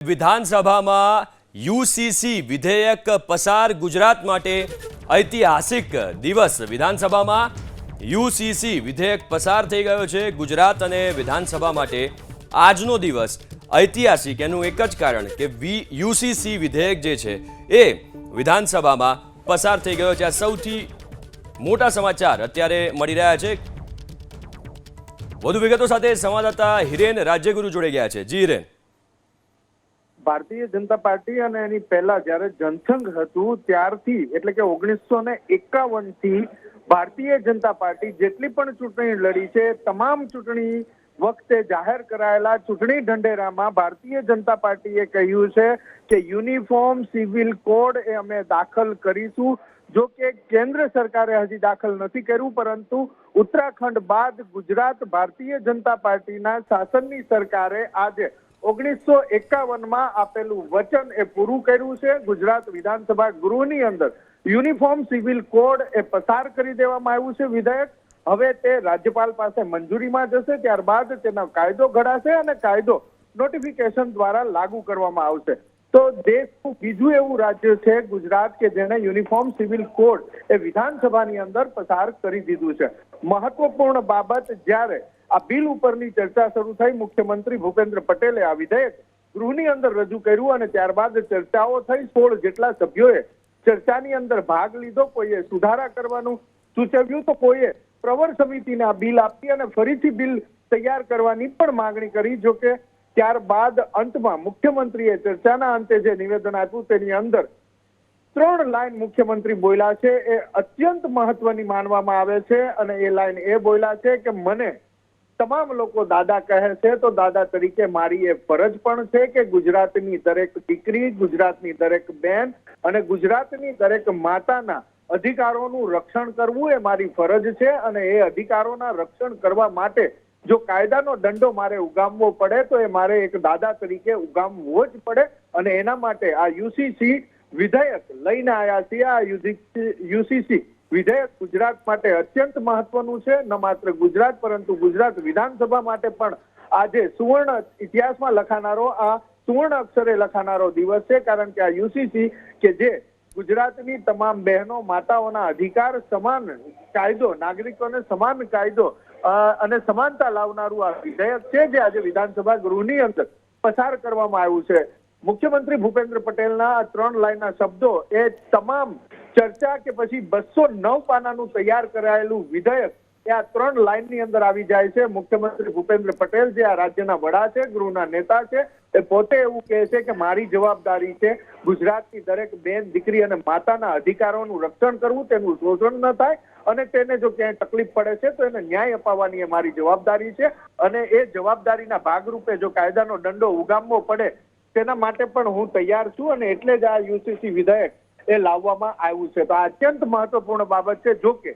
વિધાનસભામાં યુસીસી વિધેયક પસાર ગુજરાત માટે ઐતિહાસિક દિવસ। વિધાનસભામાં યુસીસી વિધેયક પસાર થઈ ગયો છે। ગુજરાત અને વિધાનસભા માટે આજનો દિવસ ઐતિહાસિક એનું એક જ કારણ કે યુસીસી વિધેયક જે છે એ વિધાનસભામાં પસાર થઈ ગયો છે। આ સૌથી મોટા સમાચાર અત્યારે મળી રહ્યા છે। વધુ વિગતો સાથે સંવાદદાતા હિરેન રાજ્યગુરુ જોડાઈ ગયા છે। જી હિરેન। ભારતીય જનતા પાર્ટી અને એની પહેલા જ્યારે જનસંઘ હતું ત્યારથી એટલે કે 1951 થી ભારતીય જનતા પાર્ટી જેટલી પણ ચૂંટણી લડી છે તમામ ચૂંટણી વખતે જાહેર કરાયેલા ચૂંટણી ઢંઢેરામાં ભારતીય જનતા પાર્ટીએ કહ્યું છે કે યુનિફોર્મ સિવિલ કોડ એ અમે દાખલ કરીશું। જો કે કેન્દ્ર સરકારે હજી દાખલ નથી કર્યું, પરંતુ ઉત્તરાખંડ બાદ ગુજરાત ભારતીય જનતા પાર્ટીના શાસનની સરકારે આજે 1951માં આપેલું વચન એ પૂરું કર્યું છે। ગુજરાત વિધાનસભા ગૃહની અંદર યુનિફોર્મ સિવિલ કોડ એ પસાર કરી દેવામાં આવ્યું છે વિધેયક। હવે તે રાજ્યપાલ પાસે મંજૂરીમાં જશે, ત્યારબાદ તેનો કાયદો ઘડાશે અને કાયદો નોટિફિકેશન દ્વારા લાગુ કરવામાં આવશે। તો દેશનું બીજું એવું રાજ્ય છે ગુજરાત કે જેને યુનિફોર્મ સિવિલ કોડ એ વિધાનસભાની અંદર પસાર કરી દીધું છે। મહત્વપૂર્ણ બાબત, જ્યારે આ બિલ ઉપરની ચર્ચા શરૂ થઈ, મુખ્યમંત્રી ભૂપેન્દ્ર પટેલે આ વિધેયક ગૃહની અંદર રજૂ કર્યું અને ત્યારબાદ ચર્ચાઓ થઈ। 16 જેટલા સભ્યોએ ચર્ચાની અંદર ભાગ લીધો। કોઈએ સુધારા કરવાનું સૂચવ્યું તો કોઈએ પ્રવર સમિતિને આ બિલ આપી અને ફરીથી બિલ તૈયાર કરવાની પણ માંગણી કરી। જો કે ત્યારબાદ અંતમાં મુખ્યમંત્રીએ ચર્ચાના અંતે જે નિવેદન આપ્યું તેની અંદર 3 લાઈન મુખ્યમંત્રી બોલ્યા છે એ અત્યંત મહત્વની માનવામાં આવે છે અને એ લાઈન એ બોલ્યા છે કે મને તમામ લોકો દાદા કહે છે તો દાદા તરીકે મારી એ ફરજ પણ છે કે ગુજરાતની દરેક દીકરી, ગુજરાતની દરેક બેન અને ગુજરાતની દરેક માતાના અધિકારોનું રક્ષણ કરવું એ મારી ફરજ છે અને એ અધિકારોના રક્ષણ કરવા માટે જો કાયદાનો દંડો મારે ઉગામવો પડે તો એ મારે એક દાદા તરીકે ઉગામવો જ પડે અને એના માટે આ યુસીસી વિધેયક લઈને આવ્યા છીએ। આ યુસીસી વિધેયક ગુજરાત માટે અત્યંત મહત્વનું છે। ન માત્ર ગુજરાત પરંતુ ગુજરાત વિધાનસભા માટે પણ આજે સુવર્ણ ઇતિહાસમાં લખાનારો, આ સુવર્ણ અક્ષરે લખાનારો દિવસ છે, કારણ કે આ યુસીસી કે જે ગુજરાતની તમામ બહેનો માતાઓના અધિકાર, સમાન કાયદો, નાગરિકોને સમાન કાયદો અને સમાનતા લાવનારું આ વિધેયક છે જે આજે વિધાનસભા ગૃહની અંદર પસાર કરવામાં આવ્યું છે। મુખ્યમંત્રી ભૂપેન્દ્ર પટેલના આ 3 લાઈનના શબ્દો એ તમામ ચર્ચા કે પછી 209 પાનાનું તૈયાર કરાયેલું વિધેયક એ આ 3 લાઈનની અંદર આવી જાય છે। મુખ્યમંત્રી ભૂપેન્દ્ર પટેલ જે આ રાજ્યના વડા છે, ગૃહના નેતા છે, એ પોતે એવું કહે છે કે મારી જવાબદારી છે ગુજરાતની દરેક બેન, દીકરી અને માતાના અધિકારોનું રક્ષણ કરવું, તેનું શોષણ ન થાય અને તેને જો ક્યાંય તકલીફ પડે છે તો એને ન્યાય અપાવવાની એ મારી જવાબદારી છે અને એ જવાબદારીના ભાગરૂપે જો કાયદાનો દંડો ઉગામવો પડે તેના માટે પણ હું તૈયાર છું અને એટલે જ આ યુસીસી વિધેયક એ લાવવામાં આવ્યું છે। તો આ અત્યંત મહત્વપૂર્ણ બાબત છે। જો કે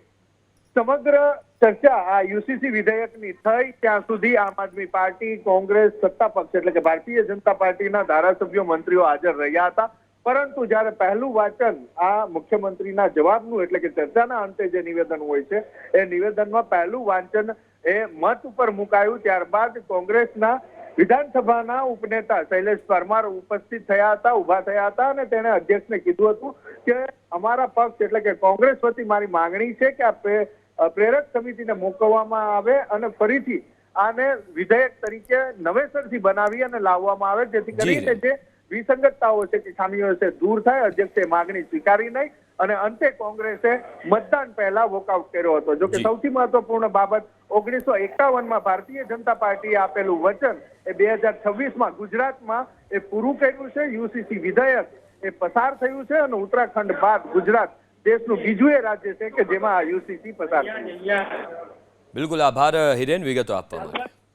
સમગ્ર ચર્ચા આ યુસીસી વિધેયકની થઈ ત્યાં સુધી આમ આદમી પાર્ટી, કોંગ્રેસ, સત્તા પક્ષ એટલે કે ભારતીય જનતા પાર્ટીના ધારાસભ્યો, મંત્રીઓ હાજર રહ્યા હતા, પરંતુ જ્યારે પહેલું વાંચન આ મુખ્યમંત્રીના જવાબનું એટલે કે ચર્ચાના અંતે જે નિવેદન હોય છે એ નિવેદનમાં પહેલું વાંચન એ મત ઉપર મુકાયું, ત્યારબાદ કોંગ્રેસના વિધાનસભાના ઉપનેતા શૈલેષ પરમાર ઉપસ્થિત થયા હતા, ઉભા થયા હતા અને તેણે અધ્યક્ષને કીધું હતું કે અમારા પક્ષ એટલે કે કોંગ્રેસ વતી મારી માંગણી છે કે આ પ્રેરક સમિતિને મોકલવામાં આવે અને ફરીથી આને વિધેયક તરીકે નવેસરથી બનાવી અને લાવવામાં આવે, જેથી કરીને જે વિસંગતતાઓ છે કે ખામીઓ છે દૂર થાય। અધ્યક્ષે માંગણી સ્વીકારી નહીં અને અંતે કોંગ્રેસે મતદાન પહેલા વોકઆઉટ કર્યો હતો। જો કે સૌથી મહત્વપૂર્ણ બાબત, 1951માં ભારતીય જનતા પાર્ટીએ આપેલું વચન એ 2026માં ગુજરાતમાં એ પૂરું કર્યું છે। યુસીસી વિધેયક એ પસાર થયું છે અને ઉત્તરાખંડ બાદ ગુજરાત દેશનું બીજું એ રાજ્ય છે કે જેમાં આ યુસીસી પસાર થયું। બિલકુલ, આભાર હિરેન વિગતો આપવા માટે।